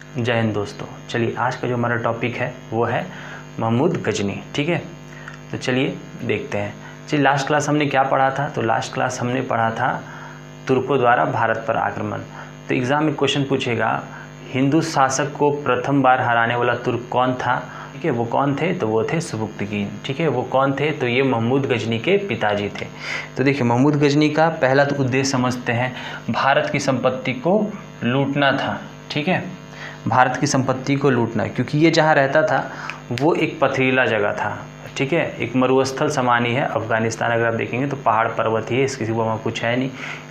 जय हिंद दोस्तों। चलिए आज का जो हमारा टॉपिक है वो है महमूद गजनी। ठीक है, तो चलिए देखते हैं। चलिए लास्ट क्लास हमने क्या पढ़ा था? तो लास्ट क्लास हमने पढ़ा था तुर्कों द्वारा भारत पर आक्रमण। तो एग्ज़ाम में क्वेश्चन पूछेगा हिंदू शासक को प्रथम बार हराने वाला तुर्क कौन था? ठीक है, वो कौन थे? तो वो थे सुबुक्तगीन। ठीक है, वो कौन थे? तो ये महमूद गजनी के पिताजी थे। तो देखिए महमूद गजनी का पहला तो उद्देश्य समझते हैं, भारत की संपत्ति को लूटना था। ठीक है, भारत की संपत्ति को लूटना, क्योंकि ये जहाँ रहता था वो एक पथरीला जगह था। ठीक है, एक मरुस्थल समान ही है अफ़गानिस्तान। अगर आप देखेंगे तो पहाड़ पर्वत ही है, इसके सिवा वहाँ कुछ है नहीं।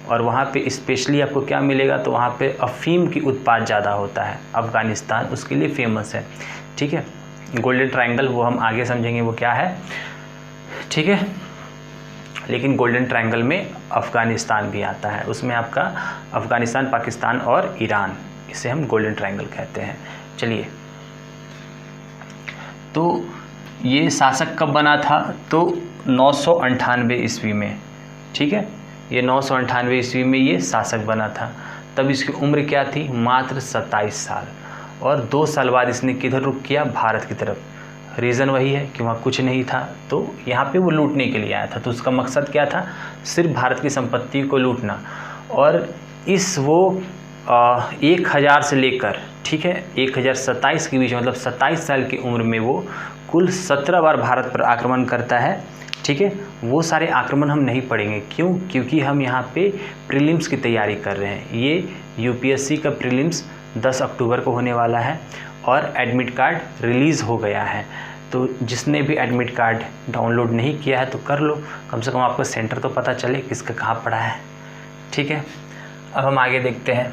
और वहाँ पे स्पेशली आपको क्या मिलेगा? तो वहाँ पे अफ़ीम की उत्पाद ज़्यादा होता है। अफ़गानिस्तान उसके लिए फेमस है। ठीक है, गोल्डन ट्रायंगल वो हम आगे समझेंगे वो क्या है। ठीक है, लेकिन गोल्डन ट्रायंगल में अफ़गानिस्तान भी आता है, उसमें आपका अफ़गानिस्तान, पाकिस्तान और ईरान, इसे हम गोल्डन ट्रायंगल कहते हैं। चलिए, तो ये शासक कब बना था? तो 998 ईस्वी में। ठीक है, ये 998 ईस्वी में ये शासक बना था। तब इसकी उम्र क्या थी? मात्र 27 साल। और 2 साल बाद इसने किधर रुख किया? भारत की तरफ। रीज़न वही है कि वहाँ कुछ नहीं था, तो यहाँ पे वो लूटने के लिए आया था। तो उसका मकसद क्या था? सिर्फ भारत की संपत्ति को लूटना। और इस वो 1000 से लेकर, ठीक है, 1027 के बीच, मतलब 27 साल की उम्र में वो कुल 17 बार भारत पर आक्रमण करता है। ठीक है, वो सारे आक्रमण हम नहीं पढ़ेंगे। क्यों? क्योंकि हम यहाँ पे प्रीलिम्स की तैयारी कर रहे हैं। ये यूपीएससी का प्रीलिम्स 10 अक्टूबर को होने वाला है और एडमिट कार्ड रिलीज़ हो गया है। तो जिसने भी एडमिट कार्ड डाउनलोड नहीं किया है तो कर लो, कम से कम आपको सेंटर तो पता चले किसका कहाँ पड़ा है। ठीक है, अब हम आगे देखते हैं।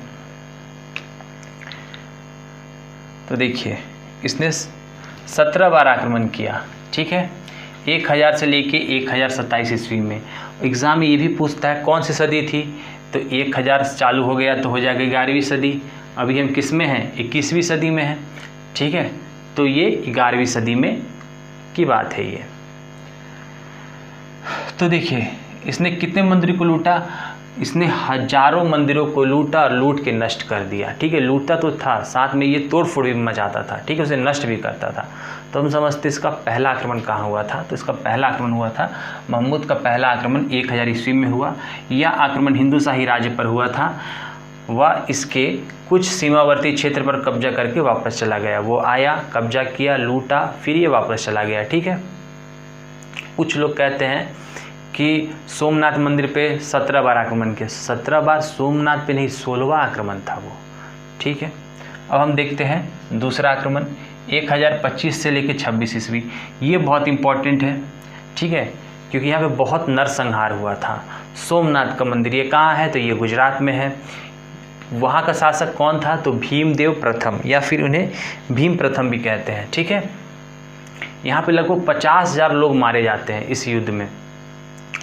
तो देखिए इसने 17 बार आक्रमण किया। ठीक है, 1000 से लेके 1027 ईस्वी में। एग्ज़ाम में ये भी पूछता है कौन सी सदी थी? तो 1000 चालू हो गया तो हो जाएगा 11वीं सदी। अभी हम किस में हैं? 21वीं सदी में हैं। ठीक है, तो ये 11वीं सदी में की बात है ये। तो देखिए इसने कितने मंदिरों को लूटा? इसने हजारों मंदिरों को लूटा और लूट के नष्ट कर दिया। ठीक है, लूटता तो था, साथ में ये तोड़फोड़ भी मचाता था। ठीक है, उसे नष्ट भी करता था। तो हम समझते इसका पहला आक्रमण कहाँ हुआ था? तो इसका पहला आक्रमण हुआ था, महमूद का पहला आक्रमण 1000 ईस्वी में हुआ। यह आक्रमण हिंदू शाही राज्य पर हुआ था। वह इसके कुछ सीमावर्ती क्षेत्र पर कब्जा करके वापस चला गया। वो आया, कब्जा किया, लूटा, फिर ये वापस चला गया। ठीक है, कुछ लोग कहते हैं कि सोमनाथ मंदिर पे 17 बार आक्रमण किया। 17 बार सोमनाथ पे नहीं, 16वां आक्रमण था वो। ठीक है, अब हम देखते हैं दूसरा आक्रमण 1025 से लेकर 26 ईस्वी। ये बहुत इंपॉर्टेंट है। ठीक है, क्योंकि यहाँ पे बहुत नरसंहार हुआ था। सोमनाथ का मंदिर ये कहाँ है? तो ये गुजरात में है। वहाँ का शासक कौन था? तो भीमदेव प्रथम, या फिर उन्हें भीम प्रथम भी कहते हैं। ठीक है, यहाँ पे लगभग 50,000 लोग मारे जाते हैं इस युद्ध में।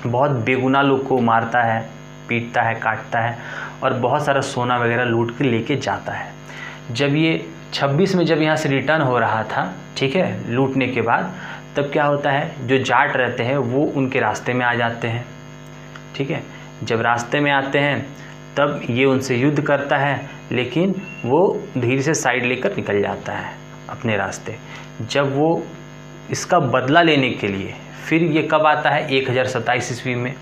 बहुत बेगुनाह लोग को मारता है, पीटता है, काटता है और बहुत सारा सोना वगैरह लूट के लेके जाता है। जब ये 26 में जब यहाँ से रिटर्न हो रहा था, ठीक है, लूटने के बाद, तब क्या होता है, जो जाट रहते हैं वो उनके रास्ते में आ जाते हैं। ठीक है, जब रास्ते में आते हैं तब ये उनसे युद्ध करता है, लेकिन वो धीरे से साइड लेकर निकल जाता है अपने रास्ते। जब वो इसका बदला लेने के लिए फिर ये कब आता है? 1027 ईस्वी में।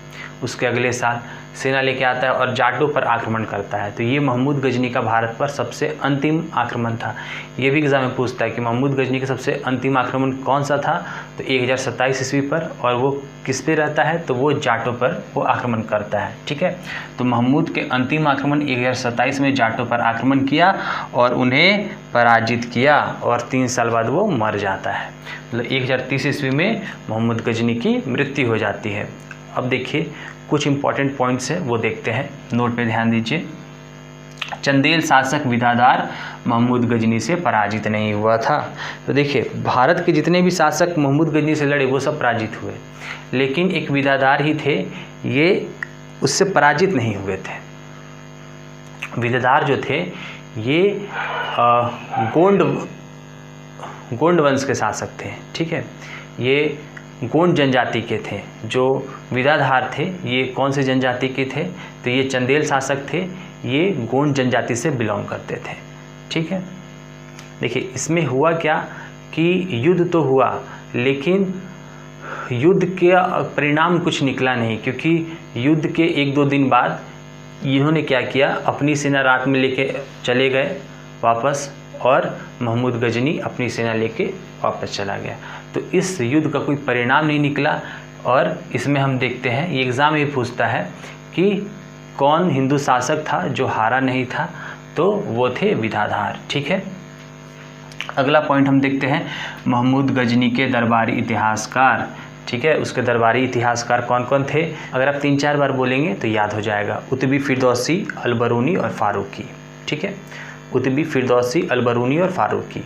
उसके अगले साल सेना लेके आता है और जाटों पर आक्रमण करता है। तो ये महमूद गजनी का भारत पर सबसे अंतिम आक्रमण था। ये भी एग्जाम में पूछता है कि महमूद गजनी का सबसे अंतिम आक्रमण कौन सा था? तो 1027 ईस्वी पर। और वो किस पे रहता है? तो वो जाटों पर वो आक्रमण करता है। ठीक है, तो महमूद के अंतिम आक्रमण 1027 में जाटों पर आक्रमण किया और उन्हें पराजित किया और 3 साल बाद वो मर जाता है। मतलब 1030 ईस्वी में महमूद गजनी की मृत्यु हो जाती है। अब देखिए कुछ इंपॉर्टेंट पॉइंट्स हैं, वो देखते हैं, नोट पे ध्यान दीजिए। चंदेल शासक विदाधार महमूद गजनी से पराजित नहीं हुआ था। तो देखिए भारत के जितने भी शासक महमूद गजनी से लड़े वो सब पराजित हुए, लेकिन एक विदाधार ही थे, ये उससे पराजित नहीं हुए थे। विदाधार जो थे ये गोंड वंश के शासक थे। ठीक है, ये गोंड जनजाति के थे। जो विदाधार थे ये कौन से जनजाति के थे? तो ये चंदेल शासक थे, ये गोंड जनजाति से बिलोंग करते थे। ठीक है, देखिए इसमें हुआ क्या कि युद्ध तो हुआ, लेकिन युद्ध के परिणाम कुछ निकला नहीं, क्योंकि युद्ध के 1-2 दिन बाद इन्होंने क्या किया, अपनी सेना रात में लेके चले गए वापस, और महमूद गजनी अपनी सेना लेके वापस चला गया। तो इस युद्ध का कोई परिणाम नहीं निकला। और इसमें हम देखते हैं, ये एग्ज़ाम ही पूछता है कि कौन हिंदू शासक था जो हारा नहीं था, तो वो थे विधाधार। ठीक है, अगला पॉइंट हम देखते हैं, महमूद गजनी के दरबारी इतिहासकार। ठीक है, उसके दरबारी इतिहासकार कौन कौन थे? अगर आप 3-4 बार बोलेंगे तो याद हो जाएगा। उतबी, फिरदौसी, अलबरूनी और फारूकी। ठीक है, उतबी, फिरदौसी, अलबरूनी और फारूकी।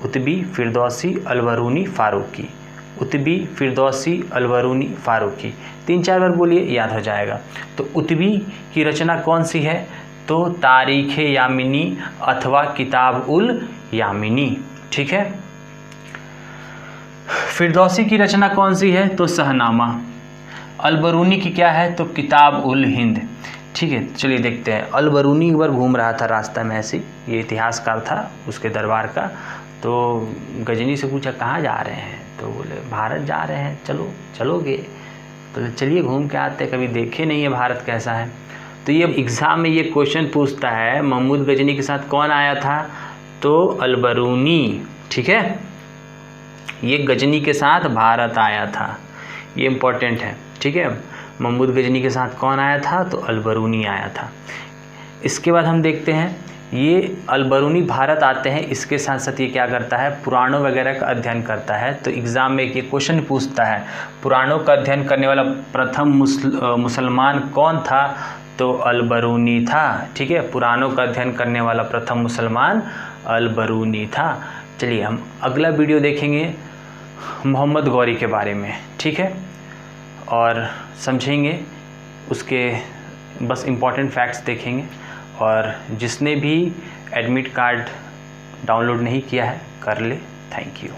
उतबी, फिरदौसी, अलबरूनी, फारूकी। उतबी, फिरदौसी, अलबरूनी, फारूकी। 3-4 बार बोलिए, याद हो जाएगा। तो उतबी की रचना कौन सी है? तो तारीख़ यामिनी अथवा किताब उल यामिनी। ठीक है, फिरदौसी की रचना कौन सी है? तो शहनामा। अलबरूनी की क्या है? तो किताब उल हिंद। ठीक है, चलिए देखते हैं। अलबरूनी एक बार घूम रहा था रास्ता में ऐसे, ये इतिहासकार था उसके दरबार का। तो गजनी से पूछा कहाँ जा रहे हैं? तो बोले भारत जा रहे हैं। चलो, चलोगे? तो चलिए घूम के आते, कभी देखे नहीं है भारत कैसा है। तो ये एग्ज़ाम में ये क्वेश्चन पूछता है, महमूद गजनी के साथ कौन आया था? तो अलबरूनी। ठीक है, ये गजनी के साथ भारत आया था, ये इम्पोर्टेंट है। ठीक है, महमूद गजनी के साथ कौन आया था? तो अलबरूनी आया था। इसके बाद हम देखते हैं, ये अलबरूनी भारत आते हैं, इसके साथ साथ ये क्या करता है? पुराणों वगैरह का अध्ययन करता है। तो एग्ज़ाम में ये क्वेश्चन पूछता है, पुराणों का अध्ययन करने वाला प्रथम मुसलमान कौन था? तो अलबरूनी था। ठीक है, पुराणों का अध्ययन करने वाला प्रथम मुसलमान अलबरूनी था। चलिए हम अगला वीडियो देखेंगे मोहम्मद गौरी के बारे में। ठीक है, और समझेंगे उसके बस इम्पॉर्टेंट फैक्ट्स देखेंगे। और जिसने भी एडमिट कार्ड डाउनलोड नहीं किया है कर ले। Thank you.